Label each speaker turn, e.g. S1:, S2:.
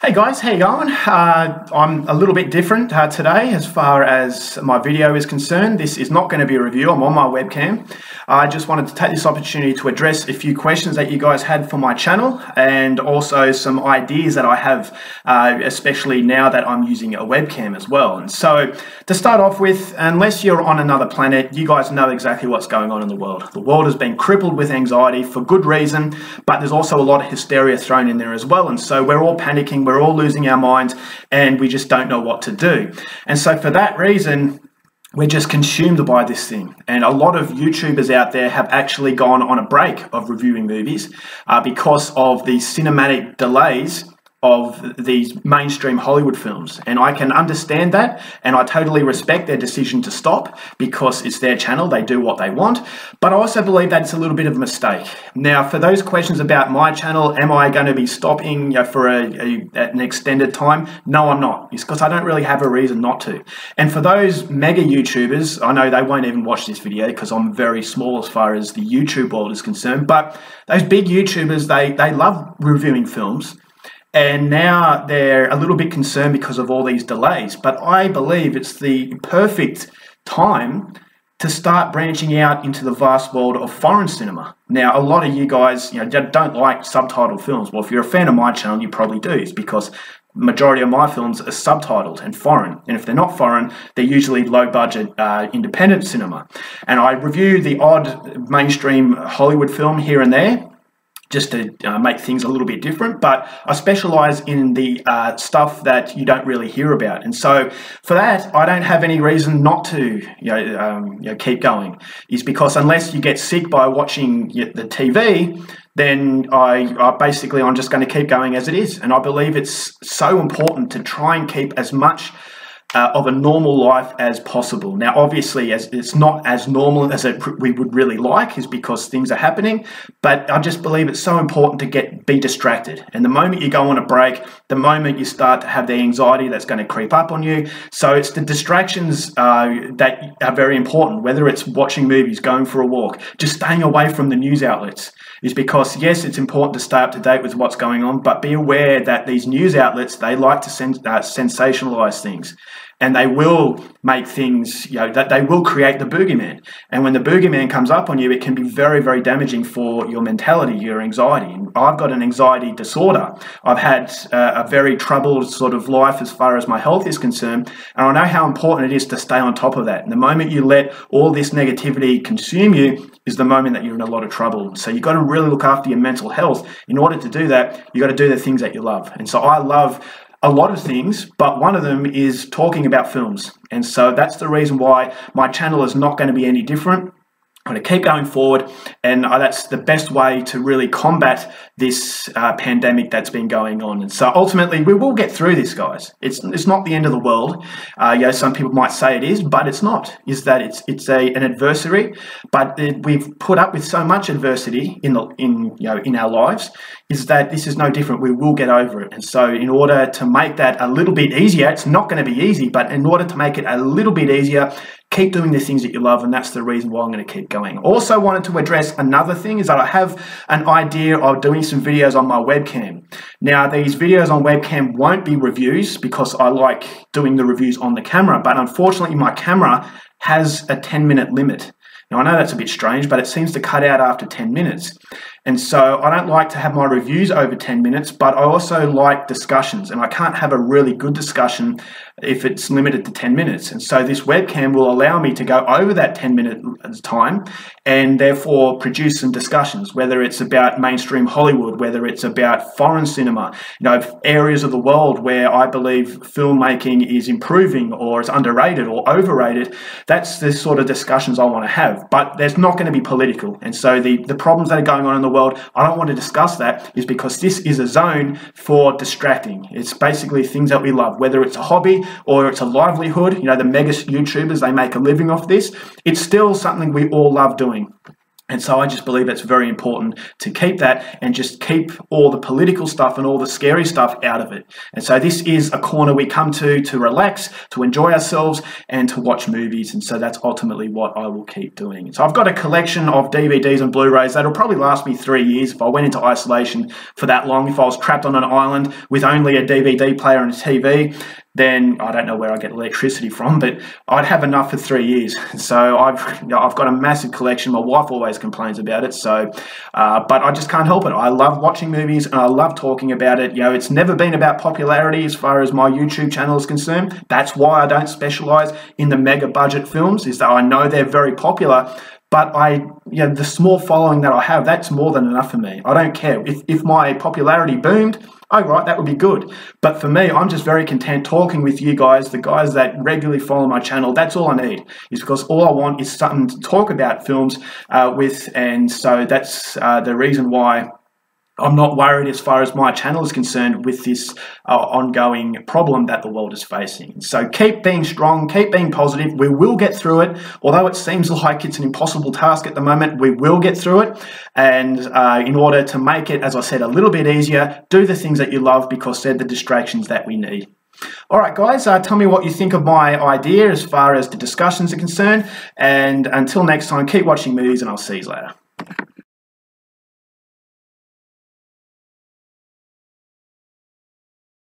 S1: Hey guys, how you going? I'm a little bit different today as far as my video is concerned. This is not going to be a review. I'm on my webcam. I just wanted to take this opportunity to address a few questions that you guys had for my channel and also some ideas that I have, especially now that I'm using a webcam as well. And so to start off with, unless you're on another planet, you guys know exactly what's going on in the world. The world has been crippled with anxiety for good reason, but there's also a lot of hysteria thrown in there as well. And so we're all panicking, we're all losing our minds, and we just don't know what to do. And so for that reason, we're just consumed by this thing. And a lot of YouTubers out there have actually gone on a break of reviewing movies because of the cinematic delays of these mainstream Hollywood films. And I can understand that, and I totally respect their decision to stop because it's their channel, they do what they want. But I also believe that it's a little bit of a mistake. Now, for those questions about my channel, am I going to be stopping for an extended time? No, I'm not. It's because I don't really have a reason not to. And for those mega YouTubers, I know they won't even watch this video because I'm very small as far as the YouTube world is concerned, but those big YouTubers, they love reviewing films. And now they're a little bit concerned because of all these delays. But I believe it's the perfect time to start branching out into the vast world of foreign cinema. Now, a lot of you guys, don't like subtitled films. Well, if you're a fan of my channel, you probably do. It's because majority of my films are subtitled and foreign. And if they're not foreign, they're usually low-budget independent cinema. And I review the odd mainstream Hollywood film here and there, just to make things a little bit different, but I specialize in the stuff that you don't really hear about. And so for that, I don't have any reason not to keep going. Is because unless you get sick by watching the TV, then I'm just going to keep going as it is. And I believe it's so important to try and keep as much of a normal life as possible. Now, obviously, it's not as normal as we would really like, is because things are happening, but I just believe it's so important to be distracted. And the moment you go on a break, the moment you start to have the anxiety that's going to creep up on you. So it's the distractions that are very important, whether it's watching movies, going for a walk, just staying away from the news outlets. Is because, yes, it's important to stay up to date with what's going on, but be aware that these news outlets, they like to sensationalize things. And they will make things, that they will create the boogeyman. And when the boogeyman comes up on you, it can be very, very damaging for your mentality, your anxiety. And I've got an anxiety disorder. I've had a very troubled sort of life as far as my health is concerned. And I know how important it is to stay on top of that. And the moment you let all this negativity consume you is the moment that you're in a lot of trouble. So you've got to really look after your mental health. In order to do that, you've got to do the things that you love. And so I love a lot of things, but one of them is talking about films. And so that's the reason why my channel is not going to be any different. I'm going to keep going forward, and that's the best way to really combat this pandemic that's been going on. And so ultimately, we will get through this, guys. It's not the end of the world. Some people might say it is, but it's not. Is that it's an adversary? But we've put up with so much adversity in our lives. Is that this is no different. We will get over it. And so in order to make that a little bit easier, it's not going to be easy, but in order to make it a little bit easier, keep doing the things that you love, and that's the reason why I'm going to keep going. Also wanted to address another thing, is that I have an idea of doing some videos on my webcam. Now, these videos on webcam won't be reviews because I like doing the reviews on the camera, but unfortunately my camera has a 10-minute limit. Now, I know that's a bit strange, but it seems to cut out after 10 minutes. And so I don't like to have my reviews over 10 minutes, but I also like discussions, and I can't have a really good discussion if it's limited to 10 minutes. And so this webcam will allow me to go over that 10-minute time and therefore produce some discussions, whether it's about mainstream Hollywood, whether it's about foreign cinema, areas of the world where I believe filmmaking is improving or is underrated or overrated. That's the sort of discussions I want to have, but there's not going to be political. And so the problems that are going on in the world, I don't want to discuss that, is because this is a zone for distracting. It's basically things that we love, whether it's a hobby or it's a livelihood. The mega YouTubers, they make a living off this. It's still something we all love doing. And so I just believe it's very important to keep that and just keep all the political stuff and all the scary stuff out of it. And so this is a corner we come to relax, to enjoy ourselves, and to watch movies. And so that's ultimately what I will keep doing. So I've got a collection of DVDs and Blu-rays that'll probably last me 3 years if I went into isolation for that long. If I was trapped on an island with only a DVD player and a TV, then I don't know where I get electricity from, but I'd have enough for 3 years. So I've got a massive collection. My wife always complains about it. So, but I just can't help it. I love watching movies and I love talking about it. It's never been about popularity as far as my YouTube channel is concerned. That's why I don't specialize in the mega budget films, is that I know they're very popular. But the small following that I have, that's more than enough for me. I don't care. If my popularity boomed, oh, right, that would be good. But for me, I'm just very content talking with you guys, the guys that regularly follow my channel. That's all I need, is because all I want is something to talk about films with. And so that's the reason why I'm not worried as far as my channel is concerned with this ongoing problem that the world is facing. So keep being strong, keep being positive. We will get through it. Although it seems like it's an impossible task at the moment, we will get through it. And in order to make it, as I said, a little bit easier, do the things that you love, because they're the distractions that we need. All right, guys, tell me what you think of my idea as far as the discussions are concerned. And until next time, keep watching movies, and I'll see you later.